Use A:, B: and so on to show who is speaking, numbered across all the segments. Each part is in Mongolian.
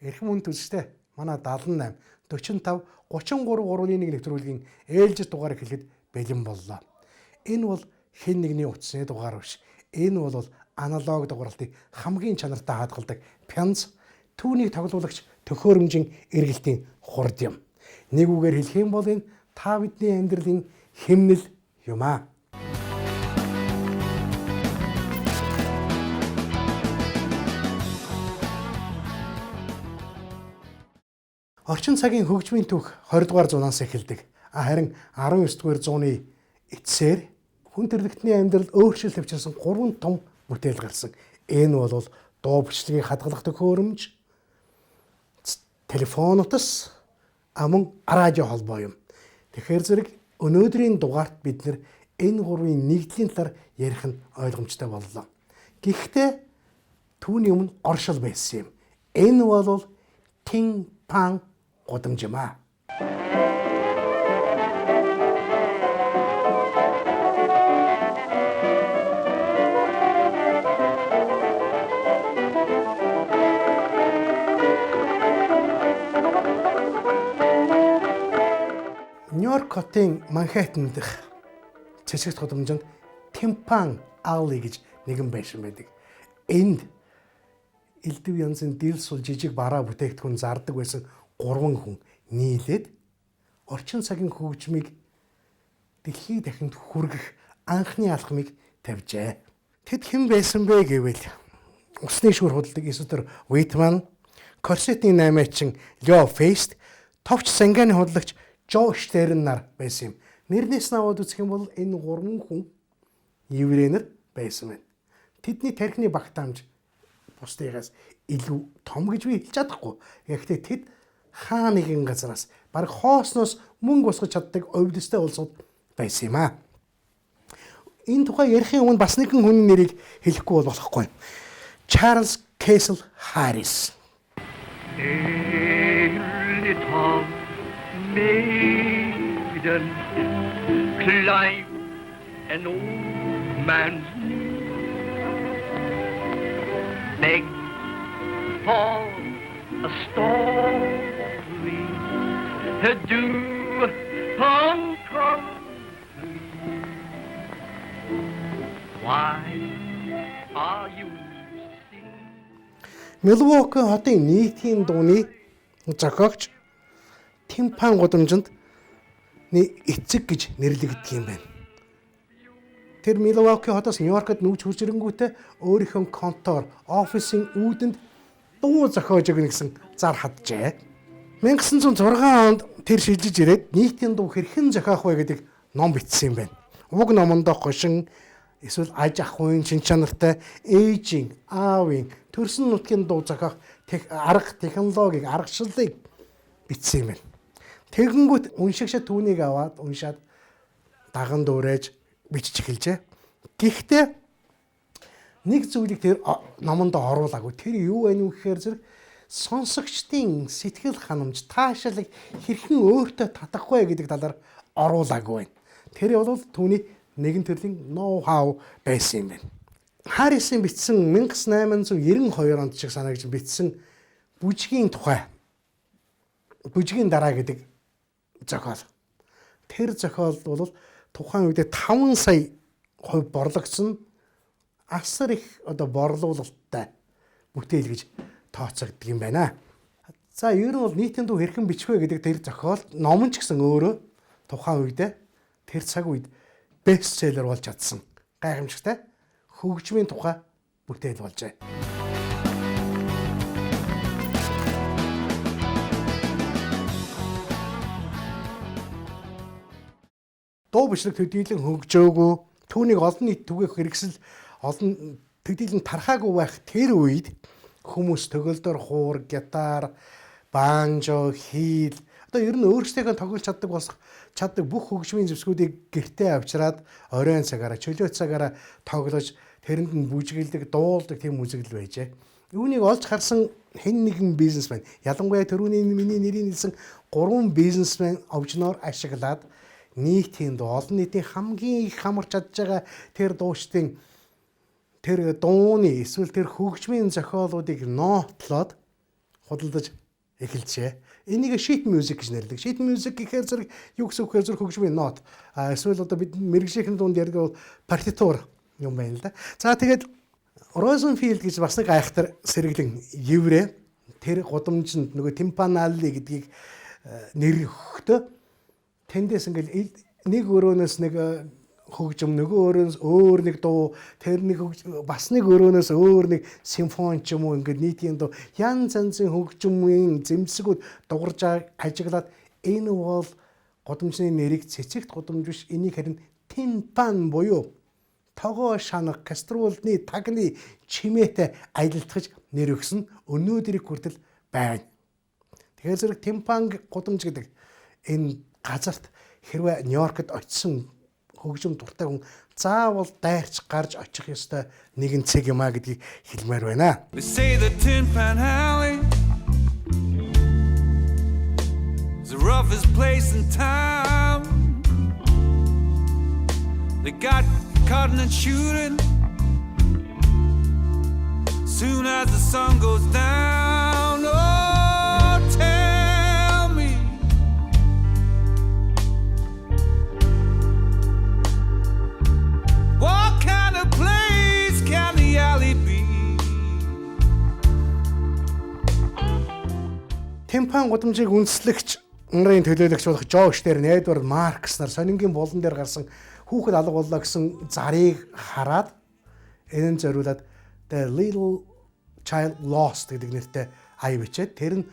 A: Эрхэм үнд үзэгчтэй манай 78 45 33 3-1 нэвтрүүлгийн ээлжид дугаар эхлэхэд бэлэн боллоо. Энэ бол хэн нэгний утасны дугаар биш. Энэ бол аналог дугаарлалтыг хамгийн чанартай хадгалдаг пянз, түүнийг тоглуулагч төхөөрөмжийн эргэлтийн хурд юм. Нэг үгээр хэлэх юм бол энэ та бидний амьдралын хэмнэл юм аа. Орчин цагийн хөгжмийн түүх 20 дугаар зуунаас эхэлдэг. Харин 19 дугаар зууны эцсээр хүн төрөлхтний амьдрал өөрчлөлт авчирсан 3 том бүтээл гарсан. Энэ бол дуу бичлэгийг хадгалах төхөөрөмж, телефон утас, амун радио холбоо юм. Тэгэхээр зэрэг өнөөдрийн дугаарт бид энэ гурвын нэгдлийн талаар ярих нь ойлгомжтой боллоо. Гэхдээ түүний өмнө оршил байсан юм. Энэ бол тин-пан гудамж юм аа. Нью-Йорк хотын Манхэттен дэх цэцэгт гудамжинд тин-пан алли гэж нэгэн байшин байдаг. Энд элдв янзын дэл сул жижиг бараа бүтээгдэхүүн зардаг байсан 3 хүн нийлээд орчин цагийн хөгжмийг дэлхий дахинд хүргэх анхны алхмыг тавьжээ. Тэд хэн байсан бэ гэвэл усны шүүр худалдаг Исутер Уитман, корсетийн наймаачин Лео Фейст, товч санганы худалдагч Жо Штерн нар байсан юм. Нэрнээс наваад үзэх юм бол энэ 3 хүн еврейнэр байсан байна. Тэдний тархины багтаамж бусдыгаас илүү том гэж би хэлж чадахгүй. Гэхдээ тэд хаа нэгэн газараас баг хоосноос мөнгө босгож чаддаг овлистой улсууд байсан юм аа. Энэ тухай ярихын өмнө бас нэгэн хүний нэрийг хэлэхгүй бол болохгүй. Чарльз Кэсл Харрис. Maiden climb an old man's knee, beg for a story to do uncover. Why are you singing? Милуоки хотын нийтийн дууны зохиогч тин-пан гудамжинд эцэг гэж нэрлэгддэг юм байна. Тэр Милуоки хотоос Нью-Йоркод нүүж хурж ирэнгүүтээ өөрийнхөө контор, офисын үүдэнд дуу зохиож өгнө гэсэн зар хаджээ. 1906 онд тэр шилжиж ирээд нийтийн дуу хэрхэн зохиох вэ гэдэг ном бичсэн юм байна. Уг номонд гошин эсвэл аж ахуйн шин чанартай ээжийн, аавын, төрсөн нутгийн дуу зохиох арга технологиг, аргачлалыг бичсэн юм байна. Тэгэнгүүт уншигчид түүнийг аваад уншаад даган дуурайж бичиж эхэлжээ. Гэхдээ нэг зүйлийг тэр номонд оруулаагүй. Тэр юу вэ гэхээр зэрэг сонсогчдын сэтгэл ханамж, таашаалыг хэрхэн өөртөө татах вэ гэдэг талаар оруулаагүй байна. Тэр бол түүний нэгэн төрлийн ноу-хау байсан юм байна. Харрисын бичсэн 1892 онд шиг санаагч бичсэн бүжгийн тухай, бүжгийн дараа гэдэг зохиол. Тэр зохиол бол тухайн үед 5 сая хувь борлогдсон асар их борлуулалттай бүтээл гэж тооцогддог юм байна. За ер нь бол нийтийн дуу хэрхэн бичих вэ гэдэг тэр зохиол ном ч гэсэн өөрөө тухайн үед тэр цаг үед бестселлер болж чадсан гайхамшигтай хөгжмийн тухай бүтээл болжээ. Дуу бичлэг төдийлөн хөгжөөгөө түүнийг олон нийт түгээх хэрэгсэл олон төдийлөн тархаагүй байх тэр үед хүмүүс төгөлдөр хуур, гитар, банжо, хийл одоо ер нь өөрсдийнхөө тоглож чаддаг бүх хөгжмийн зэвсгүүдийг гэртээ авчираад оройн цагаараа чөлөө цагаараа тоглож тэрэнд нь бүжгэлдэг, дуулдаг тийм үзэгдэл байжээ. Үүнийг олж харсан хэн нэгэн бизнесмен, ялангуяа түрүүний миний нэрийг хэлсэн 3 бизнесмен овжноор ашиглаад нийтийн дуу, олон нийтийн хамгийн их хамарч чадж байгаа тэр дуучдын тэр дууны эсвэл тэр хөгжмийн зохиолуудыг нотлоод худалдаж эхэлжээ. Энийг sheet music гэж нэрлэдэг. Sheet music гэхээр зэрэг юу гэсэн үг вэ? Зэрэг хөгжмийн нот. Эсвэл одоо бид мэргэжлийн дунд ярьдаг бол партитур юм байна л да. За тэгээд Розенфилд гэж бас нэг айхтар сэргэлэн еврей тэр гудамжинд нөгөө тимпанали гэдгийг нэр өгөхдөө тэндээс ингээл нэг өрөөнөөс нэг хөгжим, нөгөө өрөөнөөс өөр нэг дуу, тэр нэг бас нэг өрөөнөөс өөр нэг симфони ч юм уу ингээд нийтийн дуу янз янзын хөгжмийн зэмсгүүд дугарж ажиглаад энэ бол гудамжны нэрийг цэцэгт гудамж биш, энийг харин тимпан буюу тогоо шанах, каструлны тагны чимээтэй аялилдахж нэр өгсөн өнөөдрийг хүртэл байна. Тэгэхээр зэрэг тимпан гудамж гэдэг энэ газарт хэрвээ Нью-Йоркд очисон хөгжим дуртай хүн заавал дайрч гарч очих ёстой нэгэн цэг юм а гэдгийг хэлмээр байна.
B: They say the Tin Pan Alley is the roughest place in town. They got caught in a shooting soon as the sun goes down. Oh, tell me, what kind of place can the alley be?
A: Тимпан гудамжийг үндэслэгч нарын төлөөлөгч болох Жорж Штерн, Эдвард Маркс нар сонингийн болон дээр гарсан хүүхэд алга боллоо гэсэн зарыг хараад энэ зориулаад The Little Child Lost гэдэг нэртэй ая бичээд тэр нь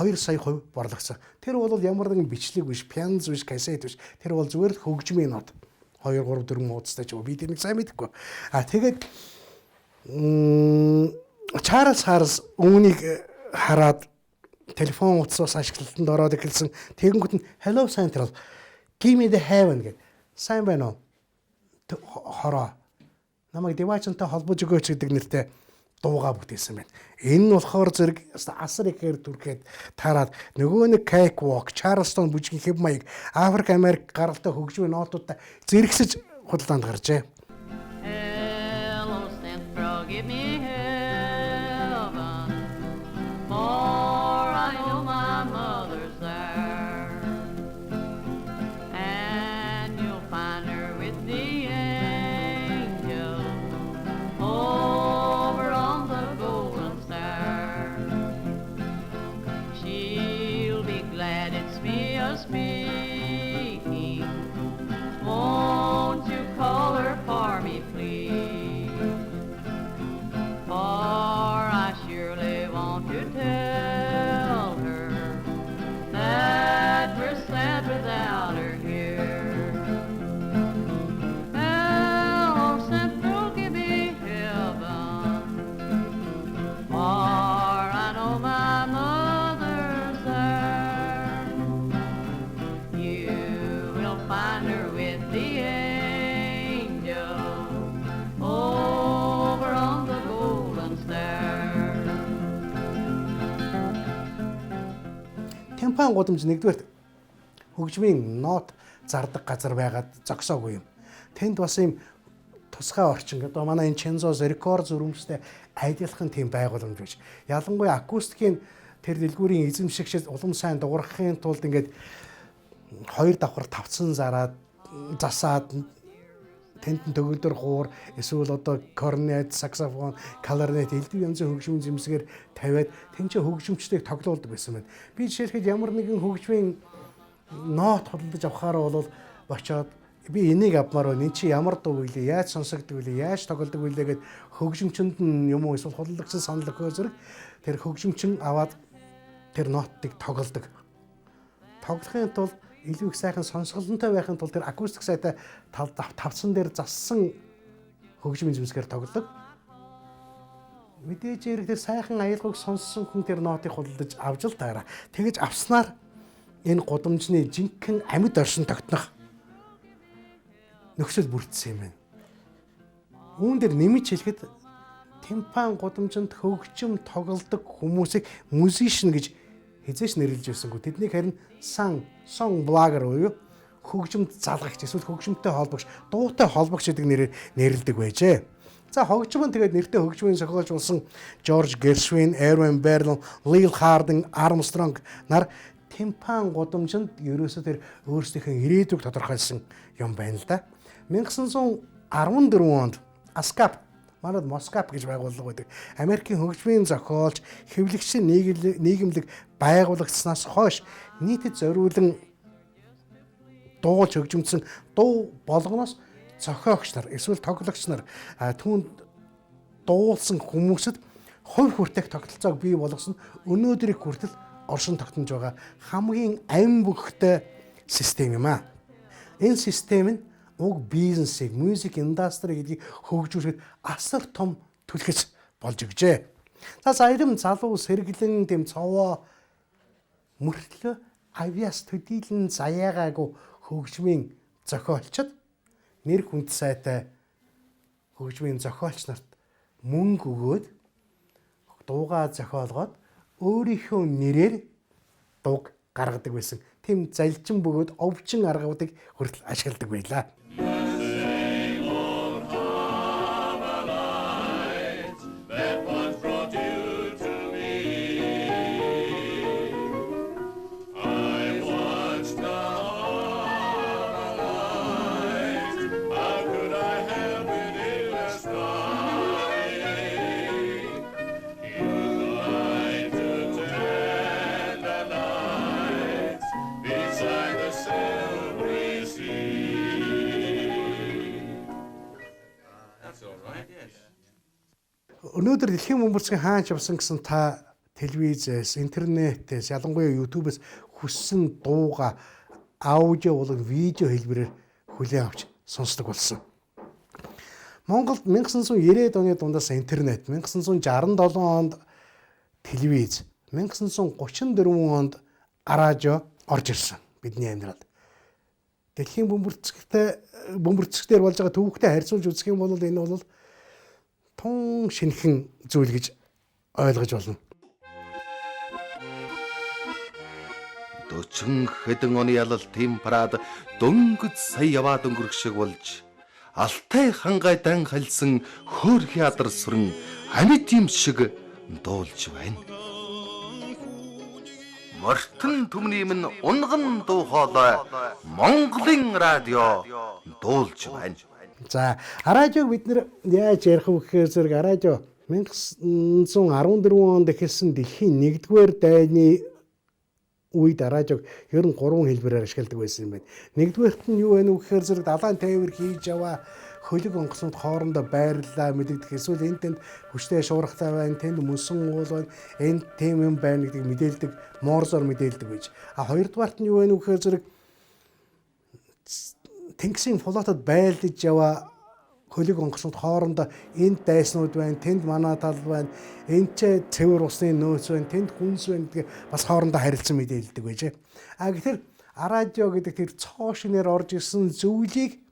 A: 2 сая хувь борлогдсон. Тэр бол ямар нэгэн бичлэг биш, пианз биш, кассет биш. Тэр бол зүгээр л хөгжмийн нот. 2 3 4 уудастай ч би тэрийг сайн мэдэхгүй. Тэгээд Чарльз Харс үүнийг хараад телефон утсаас ашиглалтанд ороод эхэлсэн. Тэгэнгүүт нь Hello Central, Give me the heaven гэдэг. Сайн байна уу? Хороо. Намайг Девачантай холбож өгөөч гэдэг нэртэй дуугаа бүтээсэн байна. Энэ нь болохоор зэрэг асар ихээр түрхэд таарад нөгөө нэг Cakewalk, Charleston бүжгийн хэв маяг Африк Америк гаралтай хөгжмийн нотуудаа зэрэгсэж худалдаанд гарчээ.
C: Hello, Central, give me heaven, for I know my mother's there, and you'll find her with the angel over on the golden stair. She'll be glad it's me a-speaking. Won't you call her for me, please? For I surely want to tell her that we're sad without her here. Hello, Central, give me heaven, for I know my mother's there. You will find her with the angel over on the golden stair.
A: Тимпан гудамж нэгдүгээр хөгжмийн нот зардаг газар байгаад зогсоогүй юм. Тэнд бас юм тусгай орчин гэдэг манай энэ Чензо Рекорд зүрхэмжтэй адилхан тийм байгууламж биш. Ялангуяа акустикийн тэр дэлгүүрийн эзэмшигчд улам сайн дуурахын тулд ингээд 2 давхар тавцсан зараад засаад тэнд нь төгөлдөр хуур эсвэл одоо корнет, саксофон, кларнет элдв янзын хөгжмийн зэмсгээр тавиад тэнд чинь хөгжимчдийг тоглуулдаг байсан байна. Би жишээлхэд ямар нэгэн хөгжмийн нот худалдаж авахаар бол очоод би энийг авмаар байна. Энд чи ямар дуу вэ? Яаж сонсогддог вэ? Яаж тоглодог вэ гэд хөгжимчөнд нь юм уу эсвэл худалдагчид санал өгөхөө зэрэг тэр хөгжимчин аваад тэр нотыг тоглодог. Тоглохын тулд илүү их сайхан сонсголонтой байхын тулд тэр акустик сайтай тавцсан дээр зассан хөгжмийн зэмсгээр тоглодог. Мэдээж ирэх тэр сайхан аялгыг сонссон хүн тэр нотыг худалдаж авч л таараа. Тэгэж авснаар энэ гудамжны жинхэнэ амьд оршин тогтнох нөхцөл бүрдсэн юм байна. Үүн дээр нэмж хэлэхэд тимпан гудамжинд хөгжим тоглодог хүмүүсийг музишн гэж хизээш нэрлэж байсангүй. Тэднийг харин сон блогер буюу хөгжимд залгагч эсвэл хөгжимтэй холбогч, дуутай холбогч гэдэг нэрээр нэрлэдэг байжээ. За хөгжим нь тэгээд нэртэй хөгжмийн зохиолч болсон Жорж Гершвин, Эрвин Берлин, Лил Хардинг, Армстронг нар тимпан гудамжинд ерөөсөө тэр өөрсдийнхөө ирээдүйг тодорхойлсон юм байна л да. 1914 онд ASCAP, манайд Москап гэж байгууллага байдаг. Америкийн хөгжмийн зохиолч, хэвлэгчийн нийгэмлэг байгуулагдсанаас хойш нийтэд зориулан дуулж хөгжимдсөн дуу болгоноос зохиогч нар эсвэл тоглогч нар түүнд дуулсан хүмүүсэд хувь хүртээх тогтолцоог бий болгосон өнөөдрийг хүртэл оршин тогтнож байгаа хамгийн ам бөхтэй систем юм аа. Энэ систем нь уг бизнесийг, мьюзик индастри гэдгийг хөгжүүлэхэд асар том түлхэж болж өгчээ. За зарим залуу сэргэлэн тэм цовоо мөртлөө авьяас төдийлөн заяагаагүй хөгжмийн зохиолчд нэр хүнд сайтай хөгжмийн зохиолч нарт мөнгө өгөөд дуугаа зохиолгоод өөрийнхөө нэрээр дууг гаргадаг байсан. Тэм залжин бөгөөд овчин аргуудыг хүртэл ашигладаг байлаа. Өнөөдөр дэлхийн бөмбөрцгийн хаач явсан гэсэн та телевизээс, интернетээс, ялангуяа YouTube-с хүссэн дууга аудио болон видео хэлбэрээр хүлээн авч сонсдог болсон. Монголд 1990-ад оны дундаас интернет, 1967 онд телевиз, 1934 онд радио орж ирсэн бидний амьдралд. Дэлхийн бөмбөрцөгтөр болж байгаа төвөгтэй харьцуулж үзэх юм бол энэ бол тун шинхэн зүйл гэж ойлгож болно.
D: 40 хэдэн оны ялал темперад дөнгөж сая яваад өнгөрөх шиг болж алтай хангай дан халсан хөөр хядар сүрэн амьд юм шиг дуулж байна. Мортон түмний минь унган дуу хоолой Монголын радио дуулж байна.
A: За, радиог бид нэр яаж ярих вэ гэхээр зэрэг радио 1914 онд эхэлсэн дэлхийн 1-р дайны үед радиог ер нь 3 хэлбэрээр ашигладаг байсан юм байна. Нэгдүгээрт нь юу вэ гэхээр зэрэг далайн тээвэр хийж яваа хөлөг онгоцнууд хоорондоо байрлалаа мэдэгдэх эсвэл энэ тэнд хүчтэй шуурхтай байна, тэнд мөсөн уул байна, энд тийм юм байна гэдгийг мэдээлдэг, морзоор мэдээлдэг байж. Хоёрдугаарт нь юу вэ гэхээр зэрэг Тэнгисийн флотод байлдаж яваа хөлөг онгоцнууд хоорондоо энд дайснууд байна, тэнд манай тал байна, энд ч цэвэр усны нөөц байна, тэнд хүнс байна гэдгийг бас хоорондоо харилцан мэдээлдэг байжээ. Гэхээр радио гэдэг тэр цоо шинээр орж ирсэн зүйлийг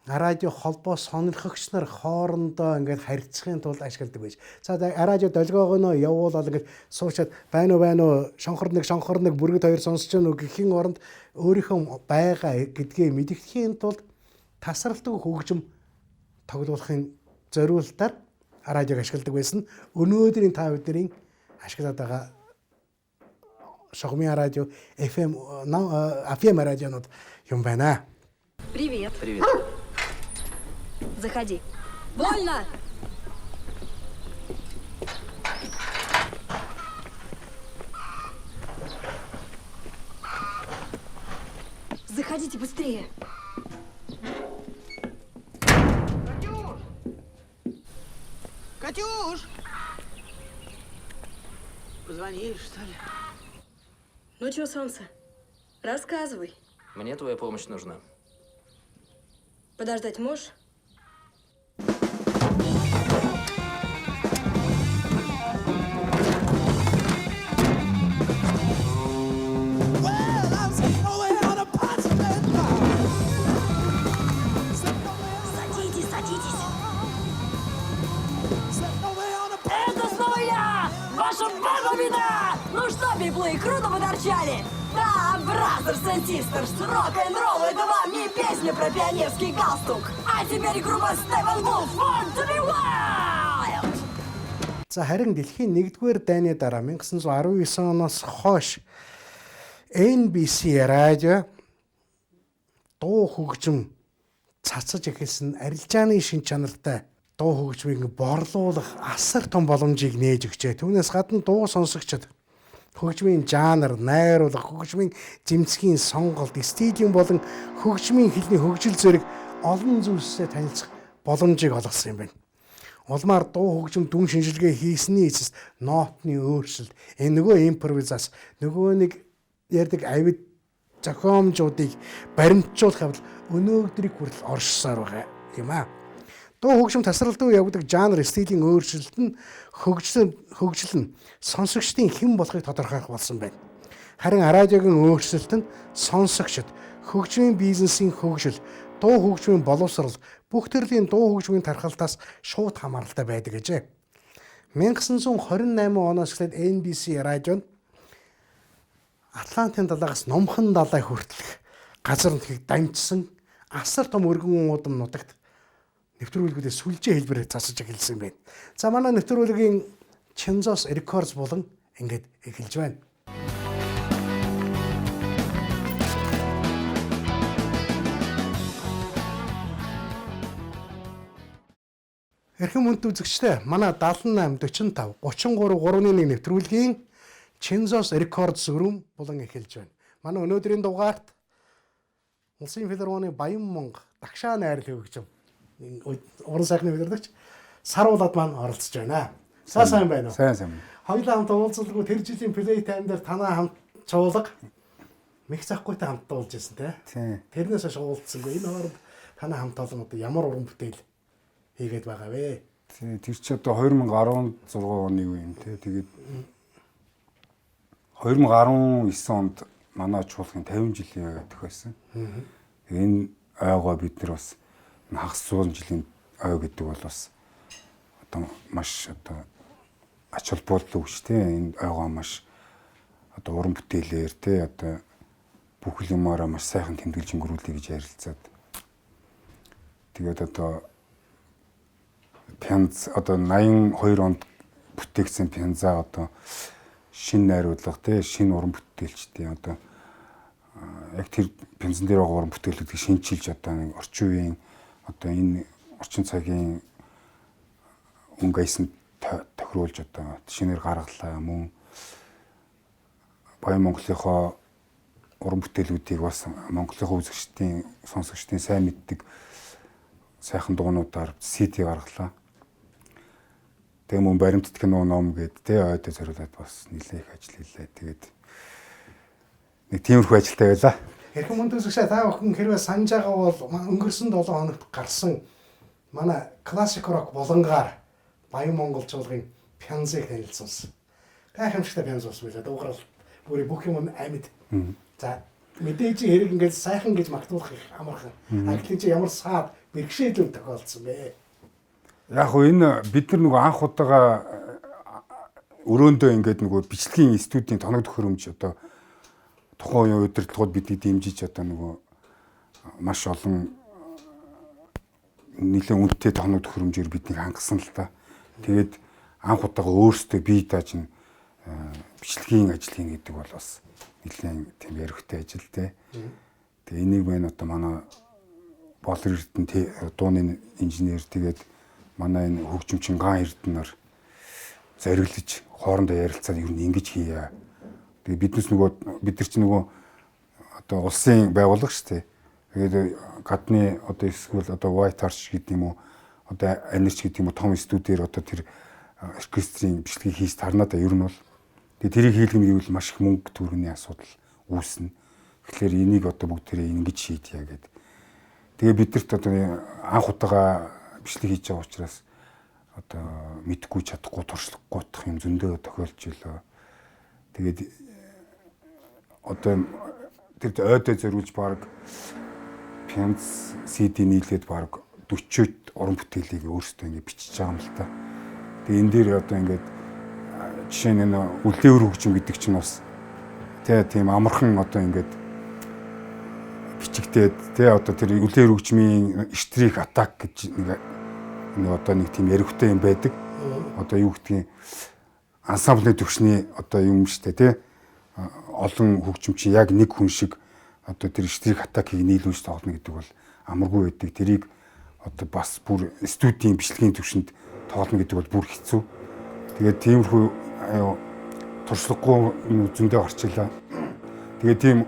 A: радио холбоо сонирхогч нар хоорондоо ингээд харилцахын тулд ашигладаг байж. За радио долгоогоо явуулаад ингээд суучаад байна уу шонхор нэг бүргэд хоёр сонсож байна уу гэхийн оронд өөрийнхөө байгаа гэдгээ мэдгэхийн тулд тасралтгүй хөгжим тоглуулахын зориулалтаар радиог ашигладаг байсан. Өнөөдрийн та бүдний ашиглаад байгаа шогмын радио FM радионууд юм байна.
E: Привет.
F: Привет.
E: Заходи. Больно! Заходите быстрее.
G: Катюш! Позвонили, что ли?
E: Ну чё, солнце, рассказывай.
F: Мне твоя помощь нужна.
E: Подождать можешь? Ну что, библы, круто поторчали? Да, brothers and sisters, рок-н-ролл это вам не песня про пионерский галстук. А теперь группа Steppenwolf, Born to be Wild!
A: За харин дэлхийн 1-р дайны дараа 1919 оноос хойш NBC радио дуу хөгжим цацаж эхэлсэн арилжааны шин чанартай дуу хөгжмийг борлуулах асар том боломжийг нээж өгчээ. Түүнээс гадна дуу сонсогчид хөгжмийн жанр, найруулга, хөгжмийн зэмцгийн сонголт, стилийн болон хөгжмийн хэлний хөгжил зэрэг олон зүйлсээ танилцах боломжийг олгосон юм байна. Улмаар дуу хөгжим дүн шинжилгээ хийсний эцэст нотны өөрчлөлт, нөгөө импровизац, нөгөө нэг ярддаг авид зохиомжуудыг баримтжуулах явдал өнөөдрийг хүртэл оршсоор байгаа юм аа. Дуу хөгжим тасралтгүй явагдах жанр, стилийн өөрчлөлт нь хөгжил нь сонсогчдын хэн болохыг тодорхойлох болсон байна. Харин радиогийн өөрчлөлт нь сонсогчд, хөгжмийн бизнесийн хөгжил, дуу хөгжмийн боловсрол бүх төрлийн дуу хөгжмийн тархалтаас шууд хамааралтай байдаг гэжээ. 1928 оноос эхлээд NBC радио нь Атлантын далайгаас Номхон далай хүртэлх газар нутгийг дамжсан асар том өргөн удам нутагт нэвтрүүлгүүдээ сүлжээ хэлбэрээр засаж эхэлсэн байна. За манай нэвтрүүлгийн Chinzos Records болон ингээд эхэлж байна. Эрхэм хүнд үзэгчдээ манай 78 45 33 3-1 нэвтрүүлгийн Chinzos Records өрөм болон эхэлж байна. Манай өнөөдрийн дугаарт Улсын филармоны Баян Монго дагшаа найрлал хөгжим уран сайхны удирдагч Саруулад маань оролцож байна. Сайн байна уу?
F: Сайн.
A: Хоёулаа хамт уулзалгүй тэр жилийн play time дээр танаа хамт чуулга мэх захгүй хамт дуулж байсан те. Тэрнээс хойш уулзсангүй. Энэ хооронд танаа хамт олон одоо ямар уран бүтээл хийгээд байгаа вэ?
F: Тэр чи одоо 2016 оны үе юм те. Тэгээд 2019 онд манай чуулгын 50 жилийн ой тохиолсон. Энэ ойгоо бид нар бас хагас 100 жилийн ой гэдэг бол бас одоо маш одоо ач холбогдол үүстэй. Энэ ойгоо маш одоо уран бүтээлээр те одоо бүх юмараа маш сайхан тэмдэглэж өнгөрүүлээ гэж ярилцаад. Тэгээд одоо пянз одоо 82 онд бүтээгдсэн пянза одоо шинэ найруулга те шинэ уран бүтээлчтэй одоо яг тэр пянзан дээр байгаа уран бүтээлүүдийг шинчилж одоо нэг орчин үеийн одоо энэ орчин цагийн өнгө аясанд тохируулж одоо шинээр гаргалаа мөн Баян Монголынхоо уран бүтээлүүдийг бас Монголынхоо үзэгчдийн сонсогчдын сайн мэддэг сайхан дуунуудаар CD гаргалаа. Тэгээ мөн баримтат кино ном гээд тэ ойдоо зориулаад бас нэлээх ажил хийлээ. Тэгээд нэг тиймэрхүү ажилтай байлаа.
A: Хэрхэн мөн төсөгсөө та бүхэн хэрвээ санаж байгаа бол өнгөрсөн 7 хоногт гарсан манай классик рок болонгаар Баян Монгол чуулгын пянзыг танилцуулсан. Гайхамшигтай пянз болсон байлаа. Дуурал бүрий бүх юм амьд. За мэдээж хэрэг ингээд сайхан гэж магтуулах амархан. Агтлын чи ямар саад бэрхшээлүүд тохиолдсон бэ?
F: Яг хөө энэ бид нар нөгөө анх удаага өрөөндөө ингээд нөгөө бичлэгийн студийн тоног төхөөрөмж одоо тухайн үеийн удирдлагууд биднийг дэмжиж одоо нөгөө маш олон нэлээд үнэтэй тоног төхөөрөмжөөр биднийг хангасан л та. Тэгээд анх удаага өөрсдөө бие дааж нь бичлэгийн ажил хийн гэдэг бол бас нэлээд тийм яригтэй ажил те. Тэгээ энийг мэн одоо манай Болор Эрдэнэ дууны инженер тэгээд манай энэ хөгжимчин Ган Эрдэнээр зориглож хоорондоо ярилцаад ер нь ингэж хийя. Тэгээ биднес нөгөө бид нар чинь нөгөө одоо улсын байгууллага шүү дээ. Тэгээд гадны одоо эсвэл одоо White Arch гэдэг юм уу одоо Анирч гэдэг юм уу том студиэр одоо тэр оркестрийн бичлэгийг хийж тарнадаа ер нь бол тэгээ тэрийг хийлгэнэ гэвэл маш их мөнгө төгрөгийн асуудал үүснэ. Тэгэхээр энийг одоо бүгдээрээ ингэж шийдъя гэдэг. Тэгээ бидэрт одоо анх удаага бичлэг хийж байгаа учраас одоо мэдгүй чадахгүй туршлагагүйдах юм зөндөө тохиолж илээ. Тэгээд одоо тэр ойдоо зориулж баг пянз CD нийлээд баг 40-од уран бүтээлийг өөрсдөө ингэ бичиж байгаа юм л та. Тэгээ энэ дээр одоо ингээд жишээ нь үлдээвэр хөгжим гэдэг чинь бас тийм амархан одоо ингээд бичигдээд одоо тэр үлдээвэр хөгжмийн штрих атак гэж нэг тийм яригтэй юм байдаг. Одоо юу гэдгийг ансамблын төвшний одоо юм штэ тий олон хөгжим чинь яг нэг хүн шиг одоо тэр штрих атакийг нийлүүлж тоглоно гэдэг бол амаргүй байдаг. Тэрийг одоо бас бүр студийн бичлэгийн төвшөнд тоглоно гэдэг бол бүр хэцүү. Тэгээд тиймэрхүү туршлагагүй зөндөө орчлаа. Тэгээд тийм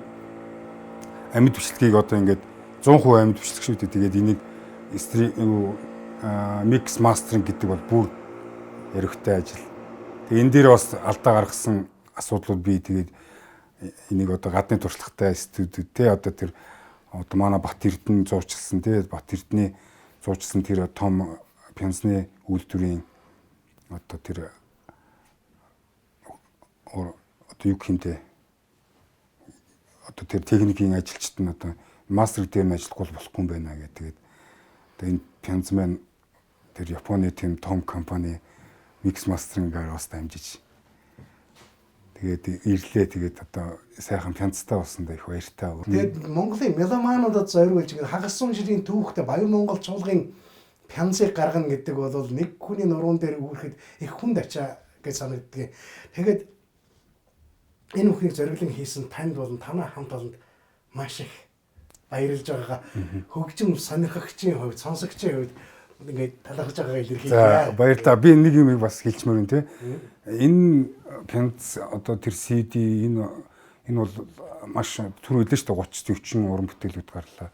F: амьд бичлэгийг одоо ингээд 100% амьд бичлэг шүү дээ. Тэгээд энийг микс мастеринг гэдэг бол бүр яригтай ажил. Тэгээд энэ дээр бас алдаа гаргасан асуудлууд бий. Тэгээд энийг одоо гадны туршлагатай студиуд те одоо тэр одоо манай Бат Эрдэнэ зуучилсан те Бат Эрдэнэ зуучилсан тэр том пенсны үйлдвэрийн одоо тэр одоо юу гэмтэй одоо тэр техникийн ажилчид нь одоо мастер дээр нь ажиллахгүй болохгүй юм байна гэдэг. Тэгээд энэ пенсмен тэр Японы тийм том компани микс мастерингаар бас дамжиж тэгээд ирлээ. Тэгээд одоо сайхан пенцтай болсон да их баяртай.
A: Тэгээд Монголын меломануудад зориулж хагас сум жилийн түүхтэй Баян Монгол чуулгын пенцийг гаргана гэдэг бол нэг хүний нуруунд дээр үүрэхэд их хүнд ачаа гэж санагддаг. Тэгээд энэ бүхнийг зориглон хийсэн танд болон танай хамт олонд маш их баярлж байгаагаа хөгжим сонирхогчийн хувьд, сонсогчийн хувьд ингээд талархаж байгаагаа илэрхийлье. Баярлалаа.
F: Би нэг юм бас хэлчихмээр юм те. Энэ пенц одоо тэр CD энэ бол маш түр үлээ шүү дээ 30 40 уран бүтээлүүд гарлаа.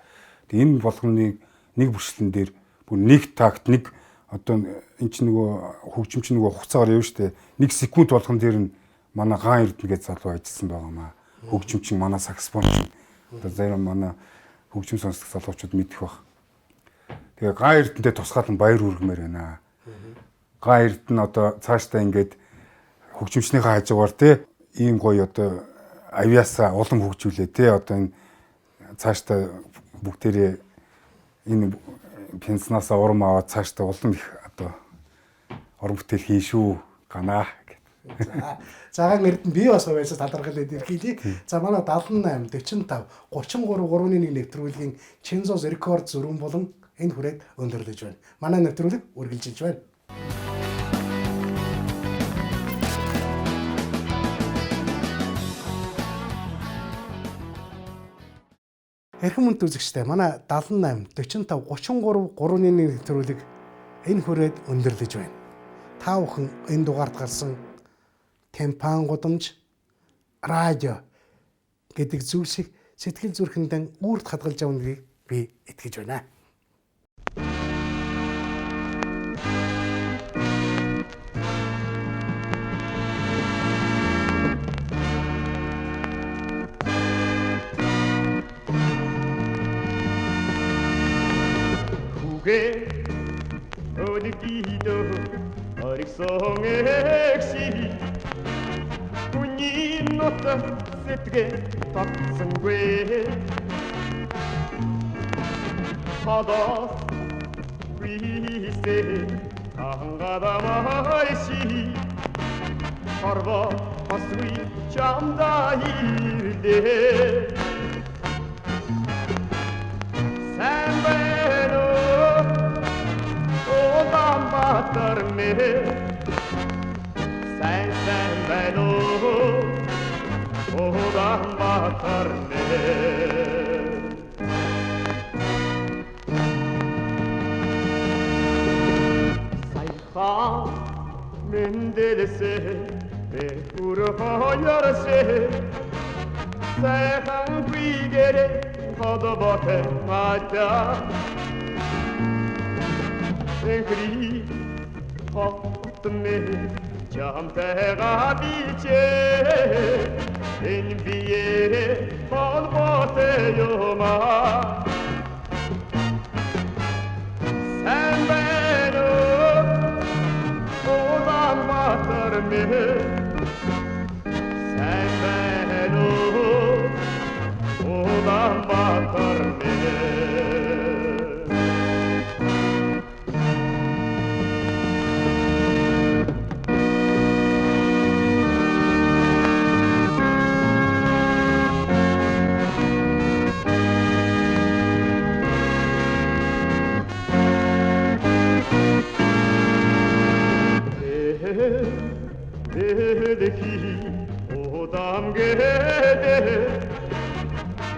F: Тэгээ энэ болгоныг нэг бүршлэн дээр бүр нэг такт нэг одоо эн чинь нөгөө хөгжим чинь нөгөө хугацаагаар явна шүү дээ. Нэг секунд болгон дээр нь манай Гаан Эрдэнэ гэж залуу ажилласан байгаамаа. Хөгжим чинь манай саксофон чинь одоо зарим манай хөгжим сонсдог залуучууд мэдэх баг. Тэгээ Гаан Эрдэнэтэй тусгаад нь баяр хүргэмээр байна. Гаан Эрдэнэ одоо цаашдаа ингээд хөгжимчнийхээ хажуугаар те ийм гоё одоо авиасаа улам хөгжүүлээ те одоо энэ цаашдаа бүгдээрээ энэ пенснасаа урам аваад цаашдаа улам их одоо орон бүтээл хийн шүү ганаа гэд.
A: Цагаан Эрдэнэ би бас хувьяасаа талархалаад ирхийлье. За манай 78 45 33 3-1 нэвтрүүлгийн Чинзос рекорд зүрэн болон энэ хүрээд өндөрлөж байна. Манай нэвтрүүлэг үргэлжилж байна. Хэрхэн мэд үзэгчтэй манай 78 45 33 3-1 нэвтрүүлэг энэ хүрээд өндөрлөж байна. Та бүхэн энэ дугаард гарсан темпан гудамж радио гэдэг зүйлсийг сэтгэл зүрхэндээ үрд хадгалж авныг би итгэж байна.
H: 어디기도 어릭성 액시 군인 노타 세트게 박성괴 하다 위세 강가다 말시 harba hasri camda hilde sen beni odan batar mı sen beni odan batar mı sayha mendelese ve urhayarse sayhan brigere hadabate mata Sengri hatme camtega biche enviye halbate yoma sen beni odan batar mı sen beni odan batar mı Ange'de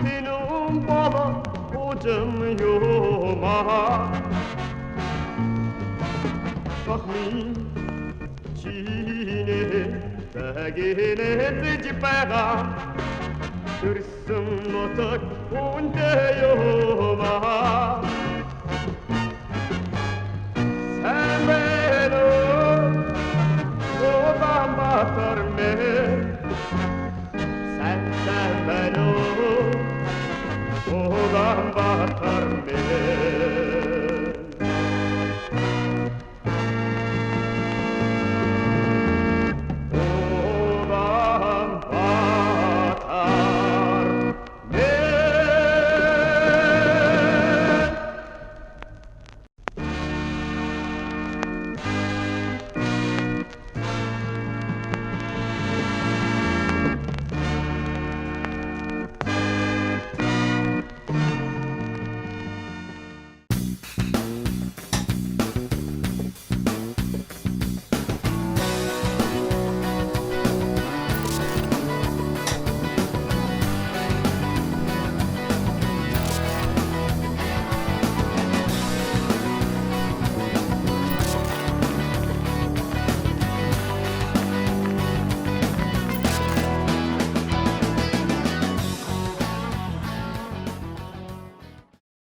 H: benim baba hocam yoma Tahmin Çiğne Begine Cipega Türsüm notak unde yoma Sen beni odan batar me